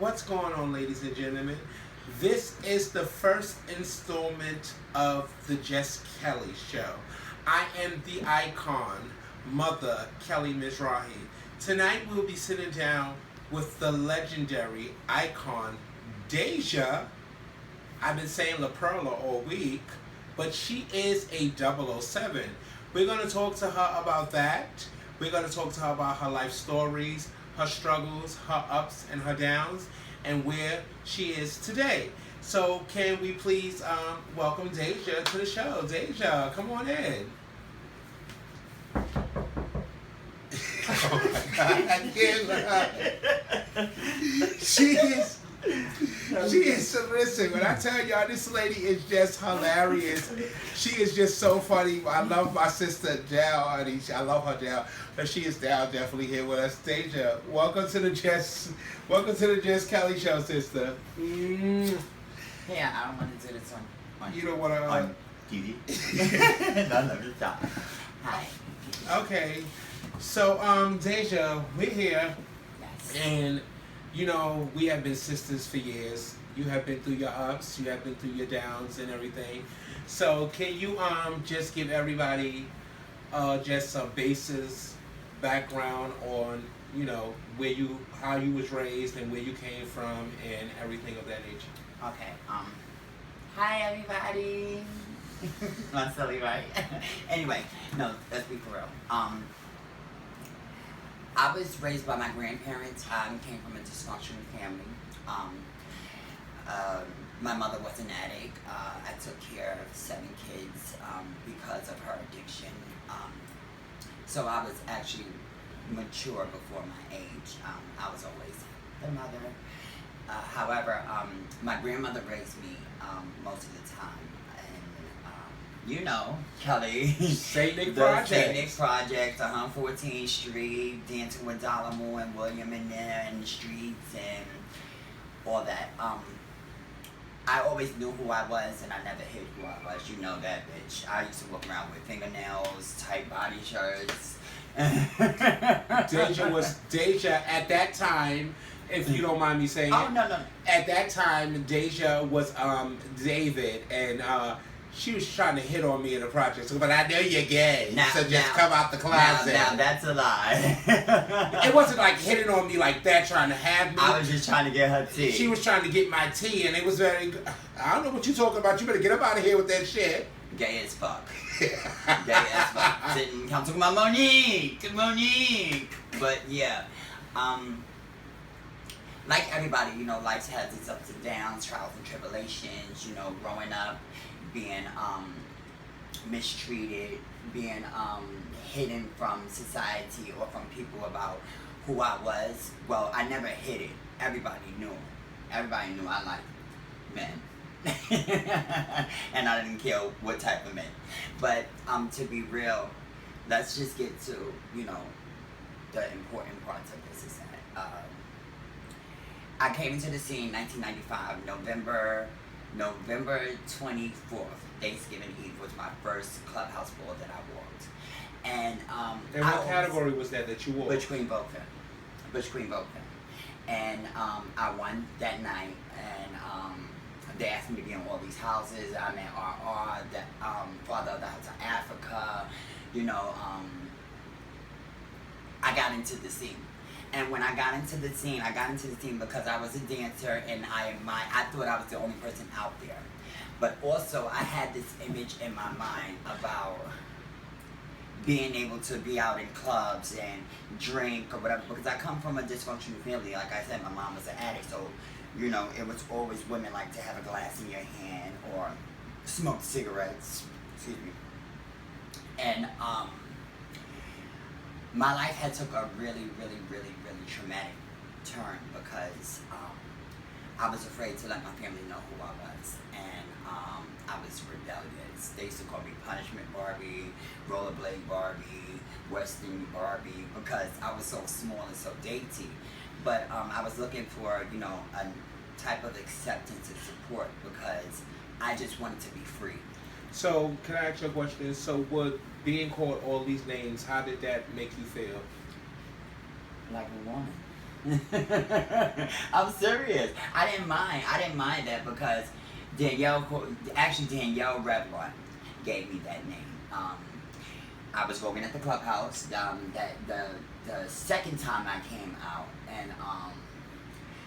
What's going on, ladies and gentlemen? This is the first installment of the Jess Kelly Show. I am the icon, Mother Kelly Mizrahi. Tonight we'll be sitting down with the legendary icon, Daesja. I've been saying La Perla all week, but she is a 007. We're going to talk to her about that. We're going to talk to her about her life stories, her struggles, her ups and her downs, and where she is today. So can we please welcome Daesja to the show. Daesja, come on in. Oh my God, I can't. She is, so listen, when I tell y'all this lady is just hilarious. She is just so funny. I love my sister, Jal, honey. I love her, Jal. But she is down definitely here with us. Daesja, welcome to the Jess Kelly Show, sister. Yeah, I don't want to do this one. You don't want to... On TV? No, just stop. Hi. Okay. So, Daesja, we're here. Yes. And, you know, we have been sisters for years. You have been through your ups, you have been through your downs and everything. So can you just give everybody just some basis background on, you know, how you was raised and where you came from and everything of that nature? Okay. Hi everybody. Not silly, right? Anyway, no, let's be for real. I was raised by my grandparents. I came from a dysfunctional family. My mother was an addict. I took care of 7 kids because of her addiction. So I was actually mature before my age. I was always the mother. However, my grandmother raised me most of the time. You know, Kelly. Saint The Saint Nick Project, 14th Street, dancing with Dollar Moore and William and there in the streets and all that. I always knew who I was and I never hid who I was. You know that, bitch. I used to walk around with fingernails, tight body shirts. Daesja at that time, if you don't mind me saying Oh, no. At that time, Daesja was David, and she was trying to hit on me in the project. But I know you're gay, so just come out the closet. Now that's a lie. It wasn't like hitting on me like that, trying to have me. I was just trying to get her tea. She was trying to get my tea, and it was very... I don't know what you're talking about. You better get up out of here with that shit. Gay as fuck. Gay as fuck. Sitting, I'm talking about Monique. But yeah, like everybody, you know, life has its ups and downs, trials and tribulations. You know, growing up, being mistreated, being hidden from society or from people about who I was. Well, I never hid it. Everybody knew. Everybody knew I liked men. And I didn't care what type of men. But to be real, let's just get to, you know, the important parts of this is that I came into the scene 1995, November 24th, Thanksgiving Eve was my first clubhouse ball that I walked. And what category was that you wore? Butch Queen Vote. And I won that night, and they asked me to be in all these houses. I met RR, the Father of the House of Africa. You know, I got into the scene. And when I got into the scene, because I was a dancer and I thought I was the only person out there. But also I had this image in my mind about being able to be out in clubs and drink or whatever, because I come from a dysfunctional family. Like I said, my mom was an addict, so, you know, it was always women like to have a glass in your hand or smoke cigarettes, excuse me. And my life had took a really traumatic turn because I was afraid to let my family know who I was, and I was rebellious. They used to call me Punishment Barbie, Rollerblade Barbie, Western Barbie, because I was so small and so dainty. But I was looking for, you know, a type of acceptance and support because I just wanted to be free. So, can I ask you a question? So, being called all these names, how did that make you feel? Like a woman. I'm serious. I didn't mind. I didn't mind that because Danielle Revlon gave me that name. I was working at the clubhouse. That the second time I came out, and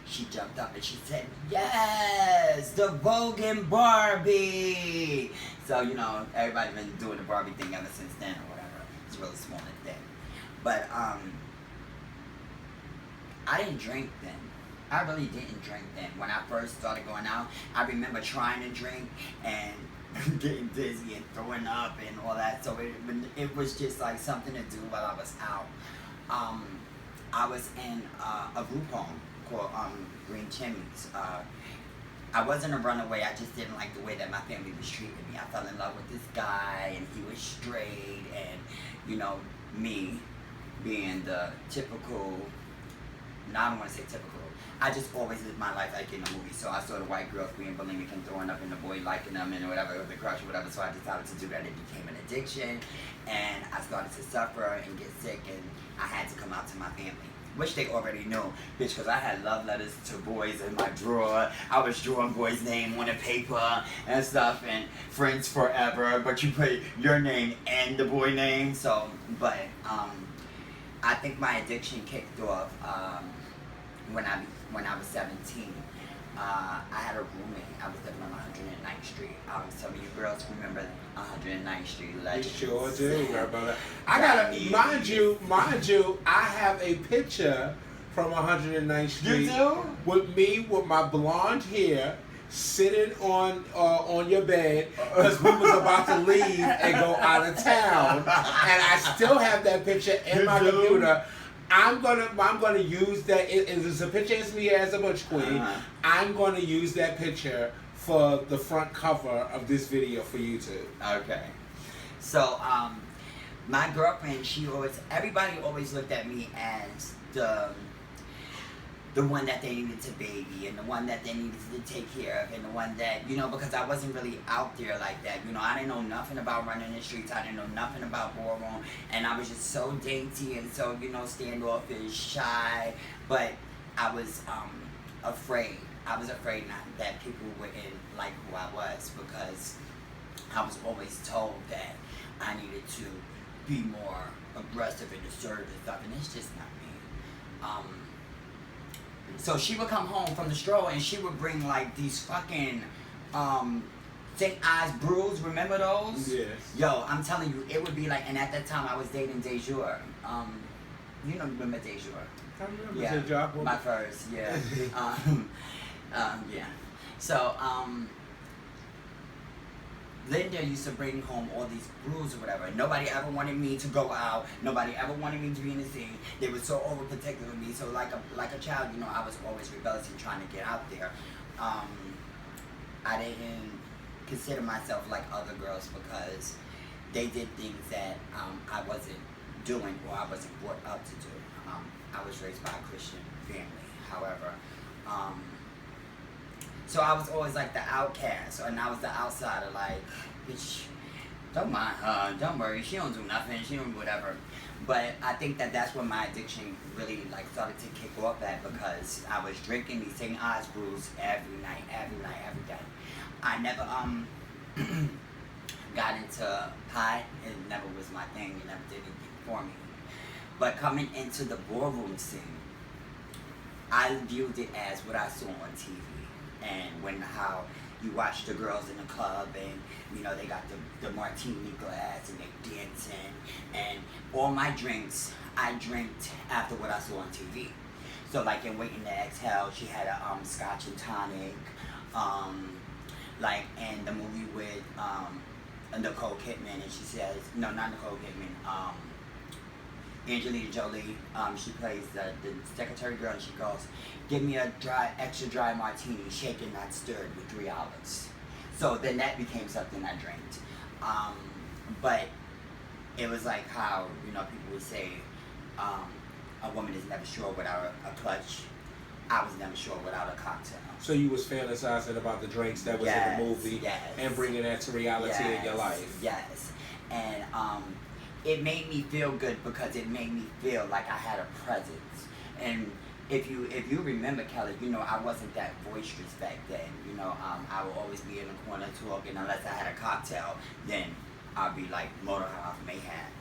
she jumped up and she said, "Yes, the Vogan Barbie." So everybody been doing the Barbie thing ever since then, or whatever. It's really small and thin, but I didn't drink then. I really didn't drink then. When I first started going out, I remember trying to drink and getting dizzy and throwing up and all that. So it was just like something to do while I was out. I was in a group home called Green Chimneys. I wasn't a runaway. I just didn't like the way that my family was treating me. I fell in love with this guy, and he was straight, and me being the typical. Now I don't want to say typical. I just always lived my life like in a movie. So I saw the white girls being bulimic and throwing up, and the boy liking them and whatever, the crush or whatever. So I decided to do that. It became an addiction, and I started to suffer and get sick, and I had to come out to my family, which they already knew, bitch, because I had love letters to boys in my drawer. I was drawing boys' name on the paper and stuff, and friends forever, but you put your name and the boy name. So, but I think my addiction kicked off when I was 17. I had a roommate. I was living on 109th Street. Some of you girls remember 109th Street legends. You sure do, brother. I gotta mind you. I have a picture from 109th Street. You do? With me with my blonde hair, sitting on your bed because we was about to leave and go out of town, and I still have that picture in my computer. I'm gonna use that. It's a picture of me as a butch queen. I'm gonna use that picture for the front cover of this video for YouTube. Okay. So my girlfriend, everybody always looked at me as the one that they needed to baby, and the one that they needed to take care of, and the one that, because I wasn't really out there like that. I didn't know nothing about running the streets. I didn't know nothing about ballroom, and I was just so dainty and so, standoffish, shy. But I was afraid. I was afraid that people wouldn't like who I was, because I was always told that I needed to be more aggressive and assertive and stuff, and it's just not me. So she would come home from the stroll, and she would bring like these fucking St. Ives brews. Remember those? Yes. Yo, I'm telling you, it would be like, and at that time I was dating Daesja. Remember Daesja? I remember Yeah, Daesja. my first, yeah. Yeah. So, Linda used to bring home all these brews or whatever. Nobody ever wanted me to go out. Nobody ever wanted me to be in the scene. They were so overprotective of me. So like a child, I was always rebellious and trying to get out there. I didn't consider myself like other girls because they did things that I wasn't doing or I wasn't brought up to do. I was raised by a Christian family, however. So I was always like the outcast, and I was the outsider, like, bitch, don't mind her, don't worry, she don't do nothing, she don't do whatever. But I think that's when my addiction really like started to kick off at, because I was drinking these St. Ives brews every night, every day. I never got into pot. It never was my thing. It never did anything for me. But coming into the ballroom scene, I viewed it as what I saw on TV. And how you watch the girls in the club, and they got the martini glass and they dancing, and all my drinks I drank after what I saw on TV. So like in Waiting to Exhale, she had a scotch and tonic, like in the movie with Nicole Kidman, and she says, no, not Nicole Kidman, Angelina Jolie, she plays the secretary girl, and she goes, give me a extra dry martini, shaken, not stirred, with 3 olives. So then that became something I drank. But it was like how, people would say, a woman is never sure without a clutch. I was never sure without a cocktail. So you was fantasizing about the drinks that was in the movie, and bringing that to reality in your life. Yes. And it made me feel good because it made me feel like I had a presence. And if you remember, Kelly, you know, I wasn't that boisterous back then. You know, I would always be in the corner talking unless I had a cocktail. Then I'd be like Motorhouse Mayhem.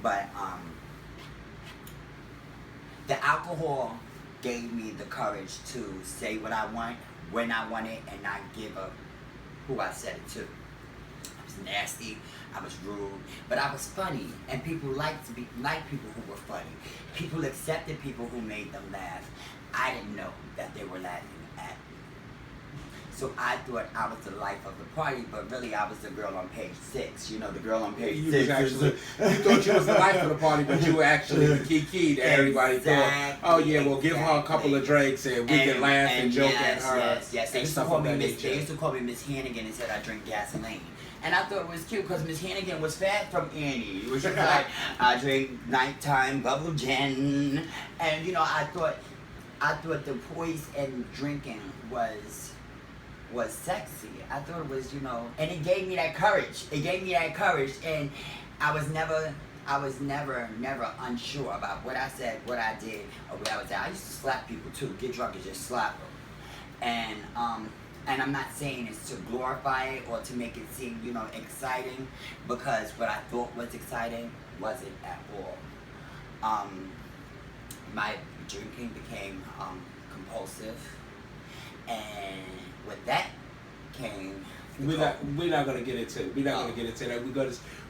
But the alcohol gave me the courage to say what I want, when I want it, and not give up who I said it to. I was nasty, I was rude, but I was funny, and people liked people who were funny. People accepted people who made them laugh. I didn't know that they were laughing at me. So I thought I was the life of the party, but really I was the girl on page 6. You know, the girl on page 6. You thought you was the life of the party, but you were actually the kiki that everybody thought, oh yeah, well give her a couple of drinks and we can laugh and joke at her. Yes. They used to call me Miss Hannigan and said I drink gasoline. And I thought it was cute because Miss Hannigan was fat from Annie. She was like, I drink nighttime bubble gin. And you know, I thought the poise and drinking was sexy. I thought it was, you know, and it gave me that courage. And I was never unsure about what I said, what I did, or what I was at. I used to slap people too, get drunk and just slap them. And I'm not saying it's to glorify it or to make it seem, you know, exciting, because what I thought was exciting wasn't at all. My drinking became compulsive, and with that came. We're not gonna get into it. Gonna get into that.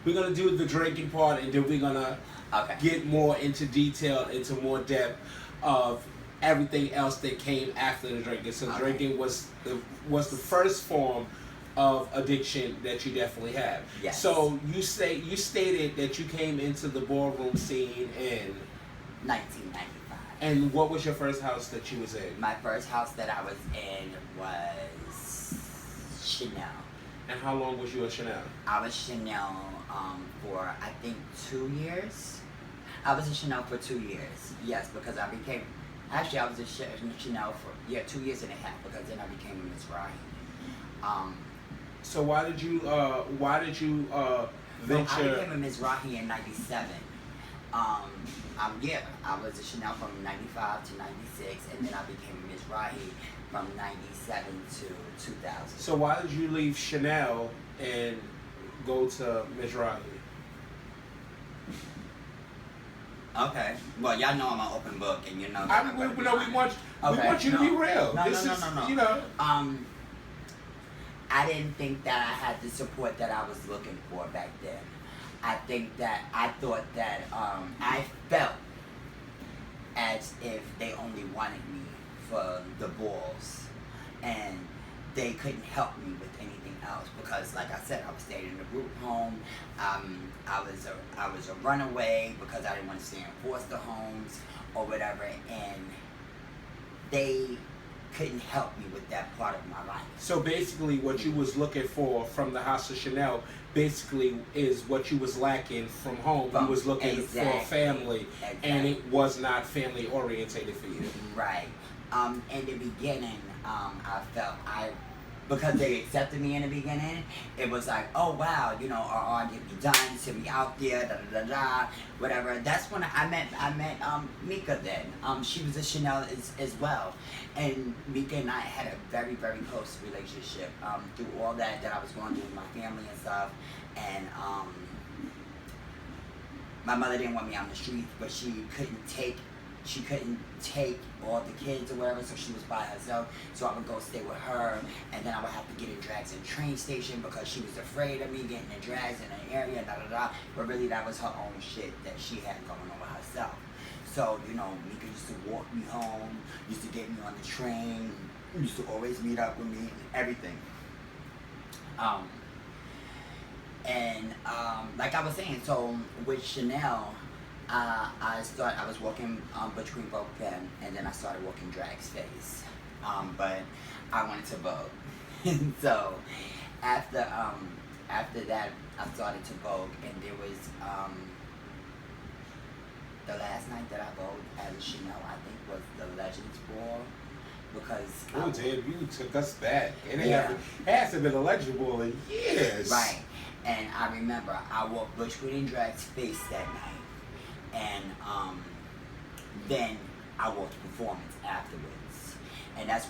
We're gonna do the drinking part, and then we're gonna get more into detail, into more depth of everything else that came after the drinking. So drinking was the first form of addiction that you definitely have. Yes. So you stated that you came into the ballroom scene in 1995. And what was your first house that you was in? My first house that I was in was Chanel. And how long was you at Chanel? I was Chanel for I think 2 years. I was in Chanel for 2 years. Yes, because I was in Chanel for 2 years and a half, because then I became a Miss Rahi. So why did you venture? I became a Miss Rahi in '97. I was a Chanel from 95 to 96, and then I became a Miss Rahi from 97 to 2000. So why did you leave Chanel and go to Miss Rahi? Okay. Well, y'all know I'm an open book, and you know. We want you to be real. No. You know. I didn't think that I had the support that I was looking for back then. I thought that I felt as if they only wanted me for the balls, and they couldn't help me with anything else, because, like I said, I was staying in a group home. I was a runaway because I didn't want to stay in foster homes or whatever, and they couldn't help me with that part of my life. So basically what you was looking for from the House of Chanel basically is what you was lacking from home. You was looking for a family, and it was not family orientated for you. Right. In the beginning, I felt because they accepted me in the beginning, it was like, oh wow, you know, our get me done, send me out there, whatever. That's when I met Mika then. She was a Chanel as well. And Mika and I had a very, very close relationship through all that I was going through with my family and stuff. And my mother didn't want me out in the streets, but she couldn't take all the kids or whatever, so she was by herself. So I would go stay with her, and then I would have to get in drags in the train station because she was afraid of me getting in drags in an area, But really, that was her own shit that she had going on with herself. So, you know, Mika used to walk me home, used to get me on the train, used to always meet up with me and everything. Like I was saying, so with Chanel, I was working Butch Green Vogue then, and then I started working drag space. But I wanted to vogue. So after that, I started to vogue, and there was the last night that I vogued as Chanel, I think, was the Legends Ball, because oh damn, you took us back. It hasn't been a Legends Ball in years. Right. And I remember I wore Butch Green Drag space that night. And then I watch performance afterwards, and that's